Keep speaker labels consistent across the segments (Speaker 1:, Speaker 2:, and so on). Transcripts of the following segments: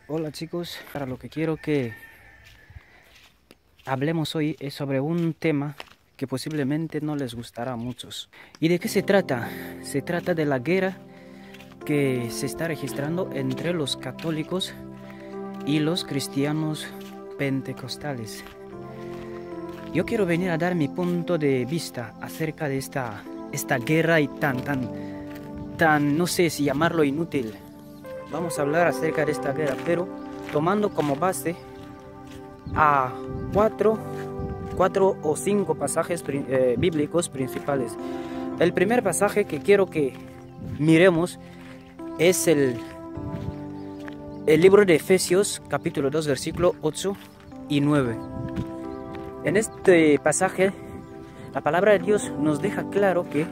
Speaker 1: Hola chicos, para lo que quiero que hablemos hoy es sobre un tema que posiblemente no les gustará a muchos. ¿Y de qué se trata? Se trata de la guerra que se está registrando entre los católicos y los cristianos pentecostales. Yo quiero venir a dar mi punto de vista acerca de esta guerra y tan, no sé si llamarlo inútil. Vamos a hablar acerca de esta guerra, pero tomando como base a cuatro o cinco pasajes bíblicos principales. El primer pasaje que quiero que miremos es el libro de Efesios, capítulo 2, versículo 8 y 9. En este pasaje, la palabra de Dios nos deja claro que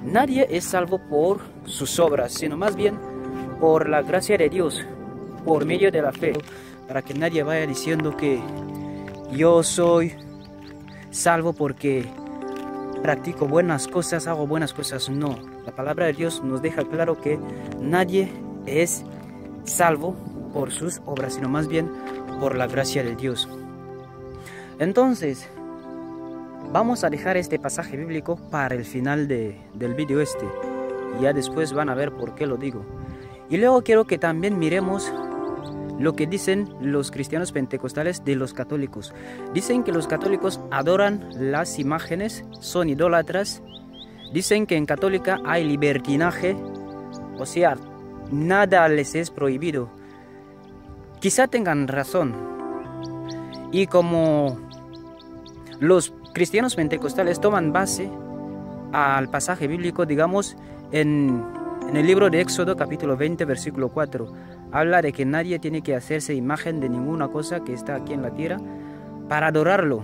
Speaker 1: nadie es salvo por sus obras, sino más bien por la gracia de Dios, por medio de la fe, para que nadie vaya diciendo que yo soy salvo porque practico buenas cosas, hago buenas cosas. No, la palabra de Dios nos deja claro que nadie es salvo por sus obras, sino más bien por la gracia de Dios. Entonces, vamos a dejar este pasaje bíblico para el final del vídeo y ya después van a ver por qué lo digo. Y luego quiero que también miremos lo que dicen los cristianos pentecostales de los católicos. Dicen que los católicos adoran las imágenes, son idólatras. Dicen que en católica hay libertinaje, o sea, nada les es prohibido. Quizá tengan razón. Y como los cristianos pentecostales toman base al pasaje bíblico, digamos, en el libro de Éxodo, capítulo 20, versículo 4, habla de que nadie tiene que hacerse imagen de ninguna cosa que está aquí en la tierra para adorarlo.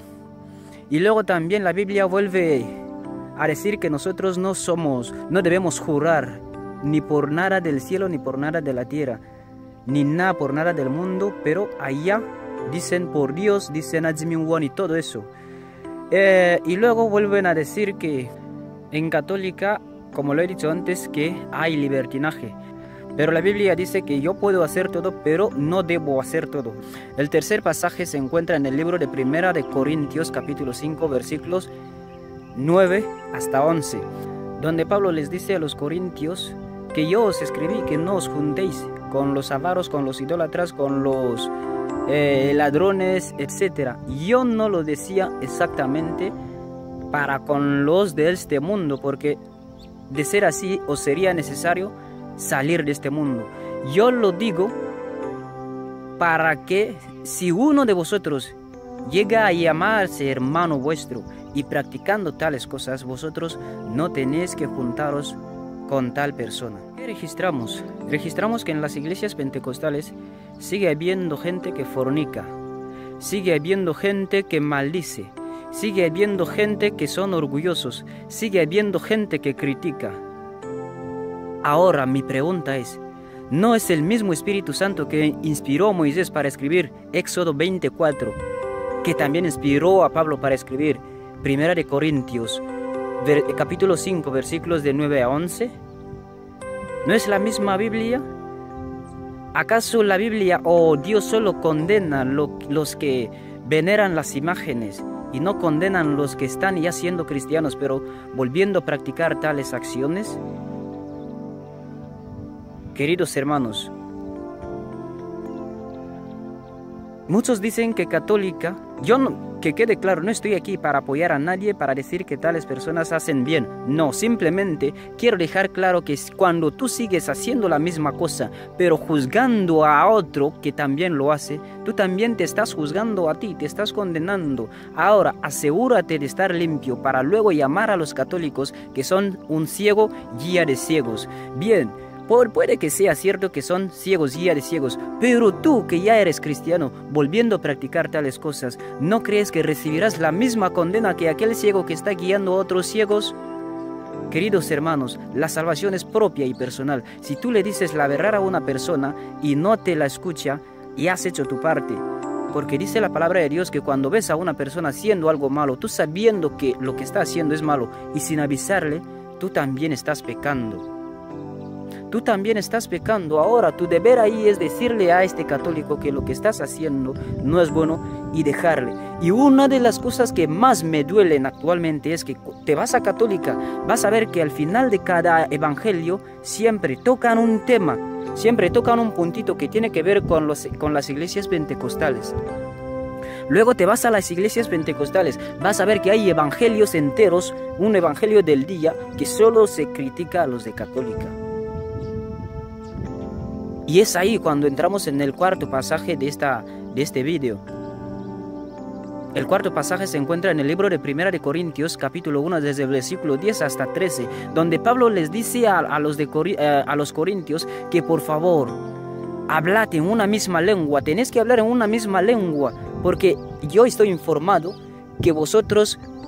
Speaker 1: Y luego también la Biblia vuelve a decir que nosotros no debemos jurar ni por nada del cielo, ni por nada de la tierra, ni nada por nada del mundo, pero allá dicen por Dios, dicen Adzmiwan y todo eso. Y luego vuelven a decir que en católica, como lo he dicho antes, que hay libertinaje. Pero la Biblia dice que yo puedo hacer todo, pero no debo hacer todo. El tercer pasaje se encuentra en el libro de Primera de Corintios, capítulo 5, versículos 9 hasta 11, donde Pablo les dice a los corintios que yo os escribí que no os juntéis con los avaros, con los idólatras, con los ladrones, etc. Yo no lo decía exactamente para con los de este mundo, porque de ser así os sería necesario salir de este mundo. Yo lo digo para que si uno de vosotros llega a llamarse hermano vuestro y practicando tales cosas, vosotros no tenéis que juntaros con tal persona. ¿Qué registramos? Registramos que en las iglesias pentecostales sigue habiendo gente que fornica, sigue habiendo gente que maldice, sigue habiendo gente que son orgullosos, sigue habiendo gente que critica. Ahora mi pregunta es, ¿no es el mismo Espíritu Santo que inspiró a Moisés para escribir Éxodo 24, que también inspiró a Pablo para escribir Primera de Corintios, capítulo 5, versículos de 9 a 11? ¿No es la misma Biblia? ¿Acaso la Biblia o Dios solo condena los que veneran las imágenes y no condenan los que están ya siendo cristianos pero volviendo a practicar tales acciones? Queridos hermanos, muchos dicen que católica, que quede claro, no estoy aquí para apoyar a nadie, para decir que tales personas hacen bien. No, simplemente quiero dejar claro que cuando tú sigues haciendo la misma cosa, pero juzgando a otro que también lo hace, tú también te estás juzgando a ti, te estás condenando. Ahora, asegúrate de estar limpio para luego llamar a los católicos que son un ciego guía de ciegos. Bien. Puede que sea cierto que son ciegos, guía de ciegos, pero tú que ya eres cristiano, volviendo a practicar tales cosas, ¿no crees que recibirás la misma condena que aquel ciego que está guiando a otros ciegos? Queridos hermanos, la salvación es propia y personal. Si tú le dices la verdad a una persona y no te la escucha, y has hecho tu parte. Porque dice la palabra de Dios que cuando ves a una persona haciendo algo malo, tú sabiendo que lo que está haciendo es malo y sin avisarle, tú también estás pecando. tú también estás pecando. Ahora tu deber ahí es decirle a este católico que lo que estás haciendo no es bueno y dejarle. Y una de las cosas que más me duelen actualmente es que te vas a católica, vas a ver que al final de cada evangelio siempre tocan un tema, siempre tocan un puntito que tiene que ver con las iglesias pentecostales. Luego te vas a las iglesias pentecostales, vas a ver que hay evangelios enteros, un evangelio del día que solo se critica a los de católica. Y es ahí cuando entramos en el cuarto pasaje de este video. El cuarto pasaje se encuentra en el libro de 1 de Corintios, capítulo 1, desde el versículo 10 hasta 13, donde Pablo les dice a los corintios que por favor, hablad en una misma lengua, tenéis que hablar en una misma lengua, porque yo estoy informado que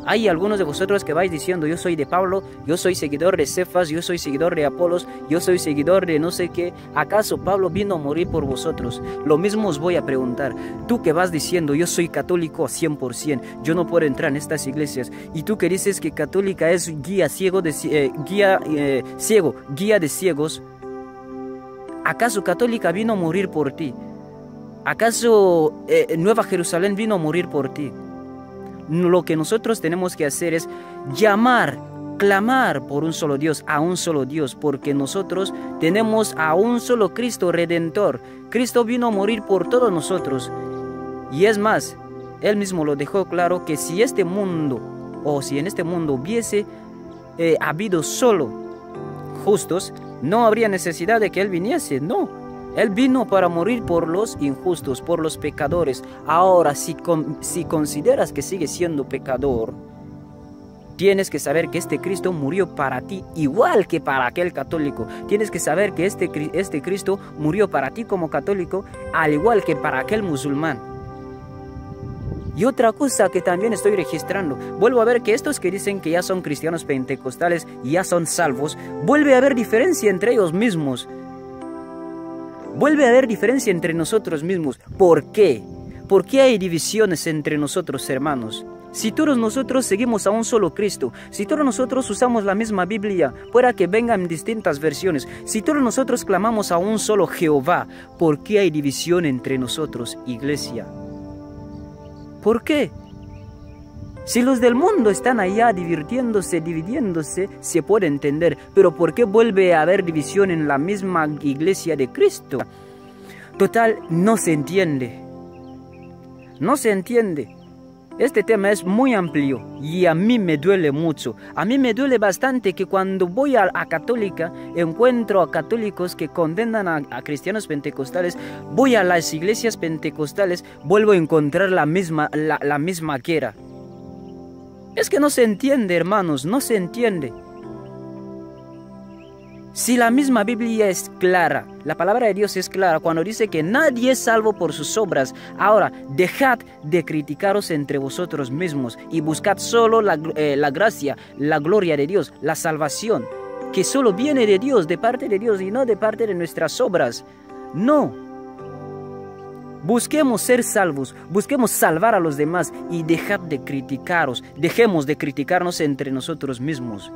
Speaker 1: hay algunos de vosotros que vais diciendo, yo soy de Pablo, yo soy seguidor de Cefas, yo soy seguidor de Apolos, yo soy seguidor de no sé qué. ¿Acaso Pablo vino a morir por vosotros? Lo mismo os voy a preguntar. Tú que vas diciendo, yo soy católico 100%, yo no puedo entrar en estas iglesias. Y tú que dices que católica es guía de ciegos. ¿Acaso católica vino a morir por ti? ¿Acaso Nueva Jerusalén vino a morir por ti? Lo que nosotros tenemos que hacer es clamar por un solo Dios, a un solo Dios, porque nosotros tenemos a un solo Cristo Redentor. Cristo vino a morir por todos nosotros. Y es más, Él mismo lo dejó claro que si en este mundo hubiese habido solo justos, no habría necesidad de que Él viniese, no. Él vino para morir por los injustos, por los pecadores. Ahora, si consideras que sigues siendo pecador, tienes que saber que este Cristo murió para ti, igual que para aquel católico. Tienes que saber que este Cristo murió para ti como católico, al igual que para aquel musulmán. Y otra cosa que también estoy registrando, vuelvo a ver que estos que dicen que ya son cristianos pentecostales y ya son salvos, vuelve a haber diferencia entre ellos mismos. Vuelve a haber diferencia entre nosotros mismos. ¿Por qué? ¿Por qué hay divisiones entre nosotros, hermanos? Si todos nosotros seguimos a un solo Cristo, si todos nosotros usamos la misma Biblia, pueda que vengan distintas versiones, si todos nosotros clamamos a un solo Jehová, ¿por qué hay división entre nosotros, iglesia? ¿Por qué? Si los del mundo están allá dividiéndose, se puede entender. Pero ¿por qué vuelve a haber división en la misma iglesia de Cristo? Total, no se entiende. No se entiende. Este tema es muy amplio y a mí me duele mucho. A mí me duele bastante que cuando voy a católica, encuentro a católicos que condenan a cristianos pentecostales. Voy a las iglesias pentecostales, vuelvo a encontrar la misma guerra. Es que no se entiende, hermanos, no se entiende. Si la misma Biblia es clara, la palabra de Dios es clara cuando dice que nadie es salvo por sus obras. Ahora, dejad de criticaros entre vosotros mismos y buscad solo la gracia, la gloria de Dios, la salvación, que solo viene de Dios, de parte de Dios y no de parte de nuestras obras. No. Busquemos ser salvos, busquemos salvar a los demás y dejad de criticaros, dejemos de criticarnos entre nosotros mismos.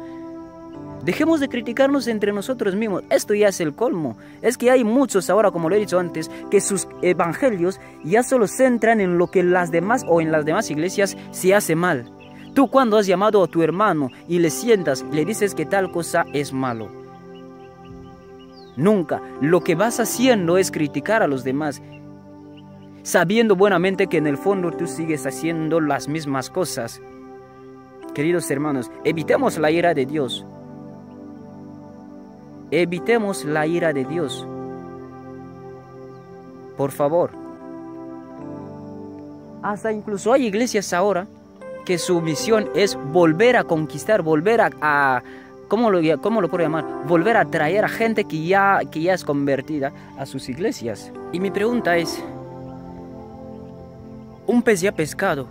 Speaker 1: Dejemos de criticarnos entre nosotros mismos. Esto ya es el colmo. Es que hay muchos ahora, como lo he dicho antes, que sus evangelios ya solo centran en lo que en las demás iglesias se hace mal. Tú cuando has llamado a tu hermano y le sientas, le dices que tal cosa es malo. Nunca. Lo que vas haciendo es criticar a los demás, sabiendo buenamente que en el fondo tú sigues haciendo las mismas cosas. Queridos hermanos, evitemos la ira de Dios. Evitemos la ira de Dios. Por favor. Hasta incluso hay iglesias ahora que su misión es volver a conquistar, volver a ¿cómo lo puedo llamar? Volver a traer a gente que ya es convertida a sus iglesias. Y mi pregunta es, un pez ya pescado,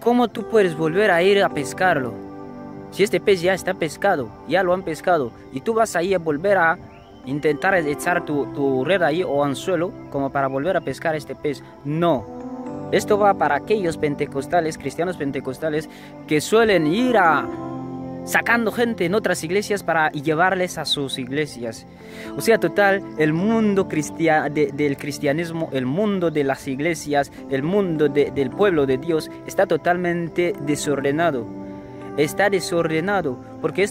Speaker 1: ¿cómo tú puedes volver a ir a pescarlo? Si este pez ya está pescado, ya lo han pescado, y tú vas ahí a volver a intentar echar tu red ahí o anzuelo como para volver a pescar este pez. No. Esto va para aquellos pentecostales, cristianos pentecostales, que suelen ir a sacando gente en otras iglesias para llevarles a sus iglesias. O sea, total, el mundo del cristianismo, el mundo de las iglesias, el mundo del pueblo de Dios está totalmente desordenado. Está desordenado porque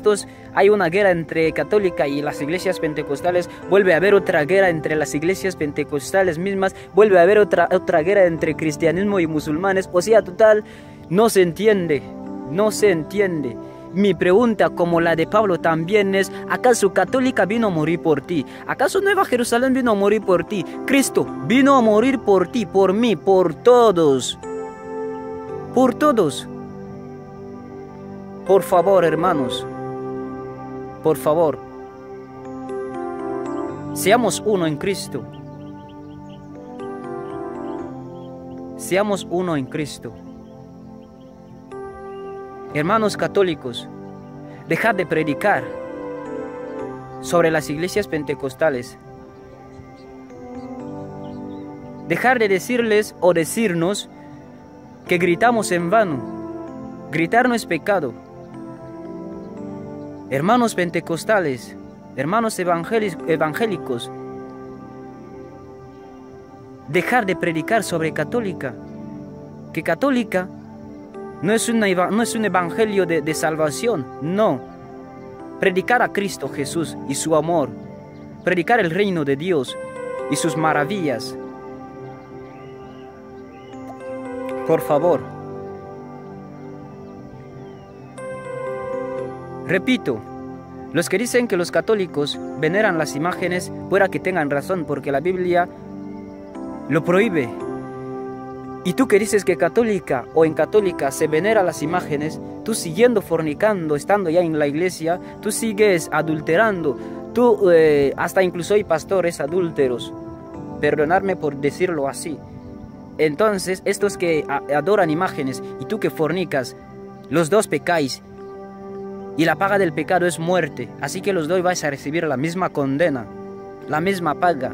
Speaker 1: hay una guerra entre católica y las iglesias pentecostales, vuelve a haber otra guerra entre las iglesias pentecostales mismas, vuelve a haber otra guerra entre cristianismo y musulmanes. O sea, total, no se entiende, no se entiende. Mi pregunta, como la de Pablo también es, ¿acaso católica vino a morir por ti? ¿Acaso Nueva Jerusalén vino a morir por ti? Cristo vino a morir por ti, por mí, por todos. Por todos. Por favor, hermanos. Por favor. Seamos uno en Cristo. Seamos uno en Cristo. Hermanos católicos, dejad de predicar sobre las iglesias pentecostales. Dejar de decirles o decirnos que gritamos en vano. Gritar no es pecado. Hermanos pentecostales, hermanos evangélicos, dejar de predicar sobre católica. Que católica no es un evangelio de salvación, no. Predicar a Cristo Jesús y su amor. Predicar el reino de Dios y sus maravillas. Por favor. Repito, los que dicen que los católicos veneran las imágenes, pueda que tengan razón, porque la Biblia lo prohíbe. Y tú que dices que católica o en católica se venera las imágenes, tú siguiendo fornicando, estando ya en la iglesia, tú sigues adulterando, tú hasta incluso hay pastores adúlteros, perdonadme por decirlo así. Entonces, estos que adoran imágenes y tú que fornicas, los dos pecáis, y la paga del pecado es muerte, así que los dos vais a recibir la misma condena, la misma paga.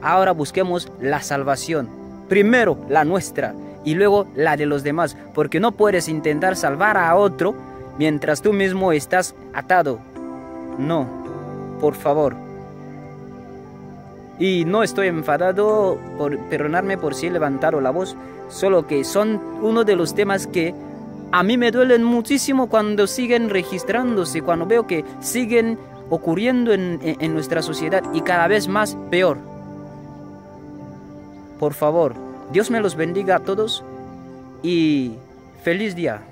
Speaker 1: Ahora busquemos la salvación. Primero la nuestra y luego la de los demás, porque no puedes intentar salvar a otro mientras tú mismo estás atado. No, por favor. Y no estoy enfadado, perdonadme por si he levantado la voz, solo que son uno de los temas que a mí me duelen muchísimo cuando siguen registrándose, cuando veo que siguen ocurriendo en nuestra sociedad y cada vez más peor. Por favor, Dios me los bendiga a todos y feliz día.